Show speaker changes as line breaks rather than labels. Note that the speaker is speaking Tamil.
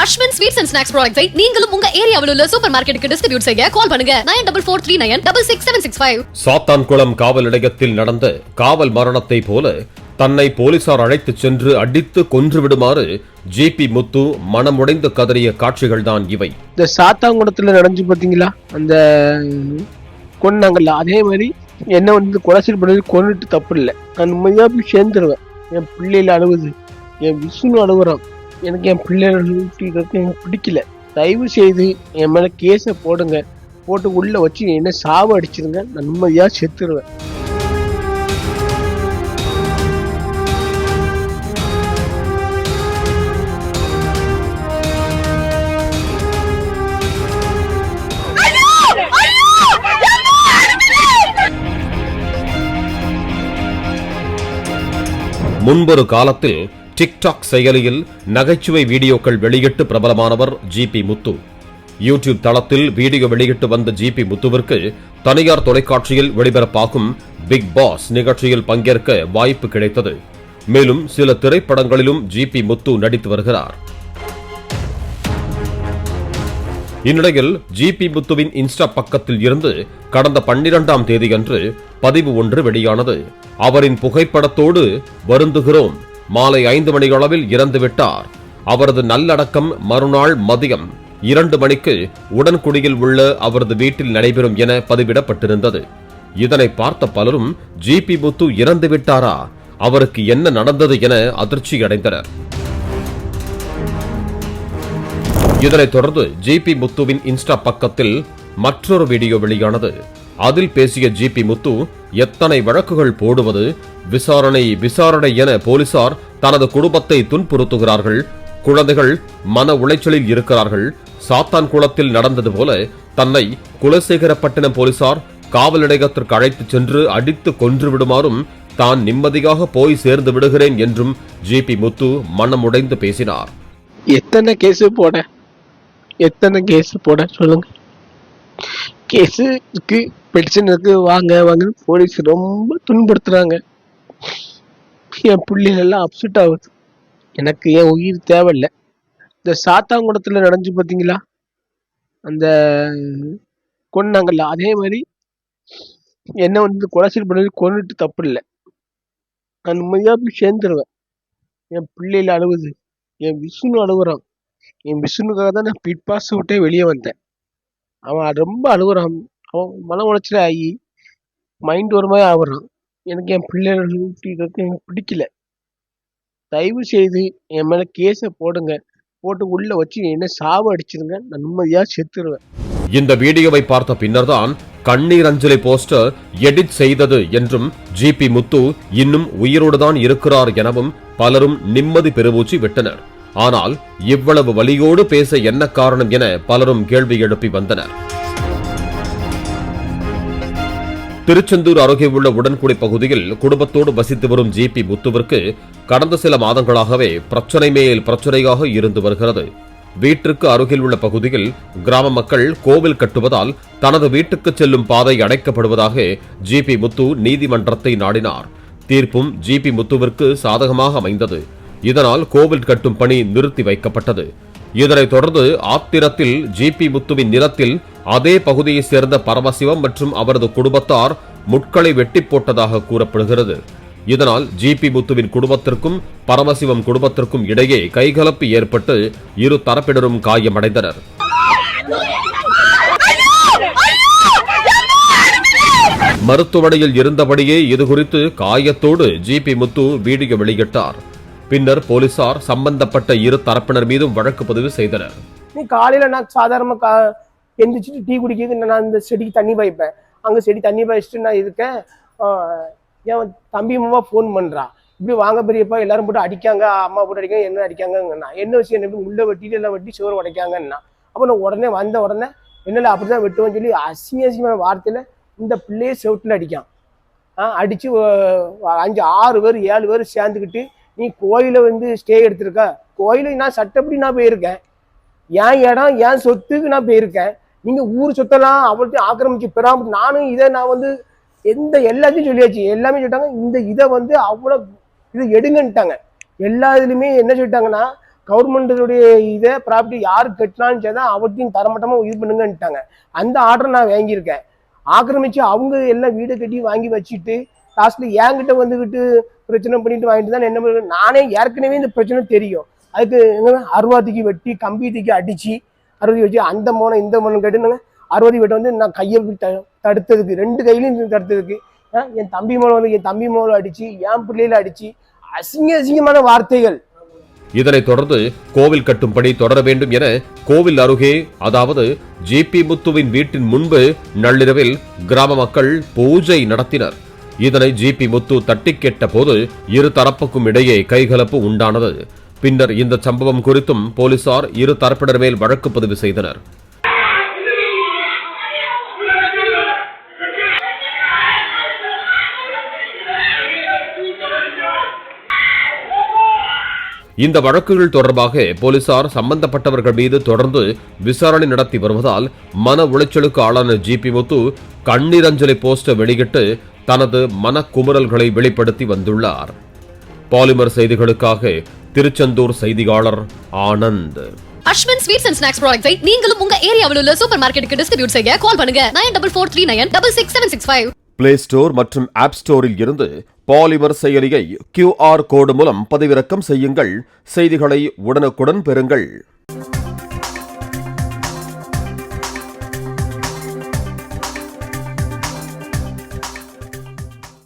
அஸ்வின் ஸ்வீட்ஸ் அண்ட் ஸ்நாக்ஸ் ப்ராடக்ட்ஸை நீங்களும் உங்க ஏரியாவில் உள்ள சூப்பர் மார்க்கெட்டுக்கு டிஸ்ட்ரிபியூட் செய்ய கால் பண்ணுங்க 9443966765.
சாத்தான்குளம் காவல் நிலையத்தில் நடந்த காவல் மரணத்தை போல தன்னை போலீசார் அழைத்துச் சென்று அடித்து கொன்றுவிடுமாறு ஜிபி முத்து மனமுடைந்து கதறிய காட்சிகள் தான் இவை.
இந்த சாத்தான்குளத்துல நடந்து பாத்தீங்களா அந்த கொன்னாங்கல்ல, அதே மாதிரி என்ன வந்து கொலைசல் பண்ணி கொண்டுட்டு தப்பு இல்லை. நான் நிம்மதியா போய் சேர்ந்துருவேன். என் பிள்ளைல அழுகுது, என் விஷ்ணு அழுகுறான், எனக்கு என் பிள்ளைகளுக்கு எனக்கு பிடிக்கல. தயவு செய்து என் மேல கேஸை போடுங்க, போட்டு உள்ள வச்சு என்ன சாவ அடிச்சிருங்க, நான் நிம்மதியா செத்துருவேன்.
முன்பொரு காலத்தில் டிக்டாக் செயலியில் நகைச்சுவை வீடியோக்கள் வெளியிட்டு பிரபலமானவர் ஜிபி முத்து. யூடியூப் தளத்தில் வீடியோ வெளியிட்டு வந்த ஜிபி முத்துவிற்கு தனியார் தொலைக்காட்சியில் ஒளிபரப்பாகும் பிக் பாஸ் நிகழ்ச்சியில் பங்கேற்க வாய்ப்பு கிடைத்தது. மேலும் சில திரைப்படங்களிலும் ஜிபி முத்து நடித்து வருகிறார். இந்நிலையில் ஜிபி முத்துவின் இன்ஸ்டா பக்கத்தில் இருந்து கடந்த 12ஆம் தேதியன்று பதிவு ஒன்று வெளியானது. அவரின் புகைப்படத்தோடு வருந்துகிறோம், மாலை 5 மணியளவில் இறந்துவிட்டார். அவரது நல்லடக்கம் மறுநாள் மதியம் 2 மணிக்கு உடன்குடியில் உள்ள அவரது வீட்டில் நடைபெறும் என பதிவிடப்பட்டிருந்தது. இதனை பார்த்த பலரும் ஜிபி முத்து இறந்து விட்டாரா, அவருக்கு என்ன நடந்தது என அதிர்ச்சி அடைந்தனர். இதனைத் தொடர்ந்து ஜிபி முத்துவின் இன்ஸ்டா பக்கத்தில் மற்றொரு வீடியோ வெளியானது. அதில் பேசிய ஜிபி முத்து, எத்தனை வழக்குகள் போடுவது, விசாரணை விசாரணை என போலீசார் தனது குடும்பத்தை துன்புறுத்துகிறார்கள், குழந்தைகள் மன உளைச்சலில் இருக்கிறார்கள். சாத்தான்குளத்தில் நடந்தது போல தன்னை குலசேகரப்பட்டினம் போலீசார் காவல் நிலையத்திற்கு அழைத்துச் சென்று அடித்து கொன்று விடுமாறும் தான் நிம்மதியாக போய் சேர்ந்து விடுகிறேன் என்றும் ஜிபி முத்து மனமுடைந்து பேசினார்.
எத்தனை கேஸ் போட சொல்லுங்க. கேஸுக்கு பெட்டிஷனுக்கு வாங்க வாங்க போலீஸ் ரொம்ப துன்புறுத்துறாங்க. என் பிள்ளைகளெல்லாம் அப்செட் ஆகுது. எனக்கு என் உயிர் தேவையில்லை. இந்த சாத்தான்குளத்துல நடந்து பார்த்தீங்களா அந்த கொன்னாங்கல்ல, அதே மாதிரி என்ன வந்து கொலைசல் பண்ணி கொண்டுட்டு தப்பு இல்லை. நான் நிம்மதியா போய் சேர்ந்துருவேன். என் பிள்ளைல அழுகுது, என் விஷ்ணு அழுகுறான், என் விஷ்ணுக்காக தான் நான் பிட் பாஸ் விட்டே வெளியே வந்தேன். அவன் ரொம்ப அழுகுறான், அவன் மன உளைச்சல ஆகி மைண்ட் ஒரு மாதிரி ஆகுறான். எனக்கு என் பிள்ளைகளுக்கு எனக்கு பிடிக்கல. தயவு செய்து என் மேல கேஸை போடுங்க, போட்டு உள்ள வச்சு என்ன சாவ அடிச்சிருங்க, நான் நிம்மதியா செத்துருவேன்.
இந்த வீடியோவை பார்த்த பின்னர்தான் கண்ணீர் அஞ்சலி போஸ்டர் எடிட் செய்தது என்றும் ஜிபி முத்து இன்னும் உயிரோடுதான் இருக்கிறார் எனவும் பலரும் நிம்மதி பெருமூச்சு விட்டனர். ஆனால் இவ்வளவு வலியோடு பேச என்ன காரணம் என பலரும் கேள்வி எழுப்பி வந்தனர். திருச்செந்தூர் அருகே உள்ள உடன்குடி பகுதியில் குடும்பத்தோடு வசித்து வரும் ஜிபி முத்துவிற்கு கடந்த சில மாதங்களாகவே பிரச்சனை மேல் பிரச்சனையாக இருந்து வருகிறது. வீட்டிற்கு அருகில் உள்ள பகுதியில் கிராம மக்கள் கோவில் கட்டுவதால் தனது வீட்டுக்கு செல்லும் பாதை அடைக்கப்படுவதாக ஜிபி முத்து நீதிமன்றத்தை நாடினார். தீர்ப்பும் ஜிபி முத்துவிற்கு சாதகமாக அமைந்தது. இதனால் கோவில் கட்டும் பணி நிறுத்தி வைக்கப்பட்டது. இதனைத் தொடர்ந்து ஆத்திரத்தில் ஜிபி முத்துவின் நிலத்தில் அதே பகுதியைச் சேர்ந்த பரமசிவம் மற்றும் அவரது குடும்பத்தார் முட்களை வெட்டி போட்டதாக கூறப்படுகிறது. இதனால் ஜிபி முத்துவின் குடும்பத்திற்கும் பரமசிவம் குடும்பத்திற்கும் இடையே கைகலப்பு ஏற்பட்டு இரு தரப்பினரும் காயமடைந்தனர். மருத்துவமனையில் இருந்தபடியே இதுகுறித்து காயத்தோடு ஜிபி முத்து வீடியோ வெளியிட்டார். பின்னர் போலீசார் சம்பந்தப்பட்ட இரு தரப்பினர் மீதும் வழக்கு பதிவு செய்தனர்.
காலையில நான் சாதாரணமா எந்திரிச்சிட்டு டீ குடிக்க நான் இந்த செடிக்கு தண்ணி பாய்ப்பேன். அங்க செடி தண்ணி பாய்ச்சிட்டு நான் இருக்கேன். என் தம்பி அம்மா ஃபோன் பண்றா, இப்படி வாங்க பெரியப்பா எல்லாரும் போட்டு அடிக்காங்க, அம்மா போட்டு அடிக்காங்க, என்ன அடிக்காங்கன்னா என்ன விஷயம், எப்படி உள்ள வெட்டிட்டு எல்லாம் வெட்டி சோறு உடைக்காங்கன்னா. அப்போ நான் உடனே வந்த உடனே என்னல அப்படிதான் வெட்டுவோன்னு சொல்லி அசிங்கமான வார்த்தையில இந்த பிள்ளைய செவுட்டுல அடிக்கான். அடிச்சு 5 6 பேர் 7 பேர் சேர்ந்துக்கிட்டு நீ கோயில வந்து ஸ்டே எடுத்திருக்க, கோயில நான் சட்டப்படி நான் போயிருக்கேன், என் இடம் என் சொத்துக்கு நான் போயிருக்கேன், நீங்க ஊர் சொத்தெல்லாம் அவர்கிட்ட ஆக்கிரமிச்சு பெறாம நானும் இதை நான் வந்து எல்லாத்தையும் சொல்லியாச்சு. எல்லாமே சொல்லிட்டாங்க இந்த இதை வந்து அவ்வளோ இது எடுங்கன்ட்டாங்க. எல்லா இதுலையுமே என்ன சொல்லிட்டாங்கன்னா கவர்மெண்ட்டுடைய இதை ப்ராப்பர்ட்டி யார் கட்டினாலும் சரி அவர்த்தையும் தரமட்டமாக இது பண்ணுங்கன்ட்டாங்க. அந்த ஆர்டர் நான் வாங்கியிருக்கேன். ஆக்கிரமிச்சு அவங்க எல்லாம் வீடை கட்டி வாங்கி வச்சுட்டு லாஸ்ட்ல என்கிட்ட வந்துக்கிட்டு பிரச்சனை பண்ணிட்டு வாங்கிட்டு தான் என்ன பண்ணுறது. நானே ஏற்கனவே இந்த பிரச்சனை தெரியும். அதுக்கு அறுவாதிக்கு வெட்டி கம்பி தூக்கி அடிச்சு 60 வச்சு அந்த மோனம் இந்த மோனம் கேட்டுனாங்க. 60 வெட்ட வந்து நான் கையை தடுத்ததுக்கு 2 கையிலையும் தடுத்ததுக்கு என் தம்பி மேல அடிச்சு என் பிள்ளையில அடிச்சு அசிங்கமான வார்த்தைகள்.
இதனைத் தொடர்ந்து கோவில் கட்டும் பணி தொடர வேண்டும் என கோவில் அருகே, அதாவது ஜிபி முத்துவின் வீட்டின் முன்பு நள்ளிரவில் கிராம மக்கள் பூஜை நடத்தினர். இதனை ஜிபி முத்து தட்டி கேட்ட போது இரு தரப்புக்கும் இடையே கைகலப்பு உண்டானது. பின்னர் இந்த சம்பவம் குறித்தும் போலீசார் இரு தரப்பினர் மேல் வழக்கு பதிவு செய்தனர். இந்த வழக்குகள் தொடர்பாக போலீசார் சம்பந்தப்பட்டவர்கள் மீது தொடர்ந்து விசாரணை நடத்தி வருவதால் மன உளைச்சலுக்கு ஆளான ஜிபி முத்து கண்ணீரஞ்சலி போஸ்டர் வெளியிட்டு தனது மனக்குமுறல்களை வெளிப்படுத்தி வந்துள்ளார். பாலிமர் செய்திகளுக்காக திருச்செந்தூர் செய்தியாளர் Anand.
Aswin sweets and snacks ப்ராடக்ட்ஸை நீங்களும் உங்க ஏரியாவில் உள்ள சூப்பர் மார்க்கெட்டுக்கு டிஸ்ட்ரிபியூட் செய்ய கால் பண்ணுங்க 9443966765.
பிளே ஸ்டோர் மற்றும் ஆப் ஸ்டோரில் இருந்து பாலிமர் செயலியை QR கோடு மூலம் பதிவிறக்கம் செய்யுங்கள். செய்திகளை உடனுக்குடன் பெறுங்கள்.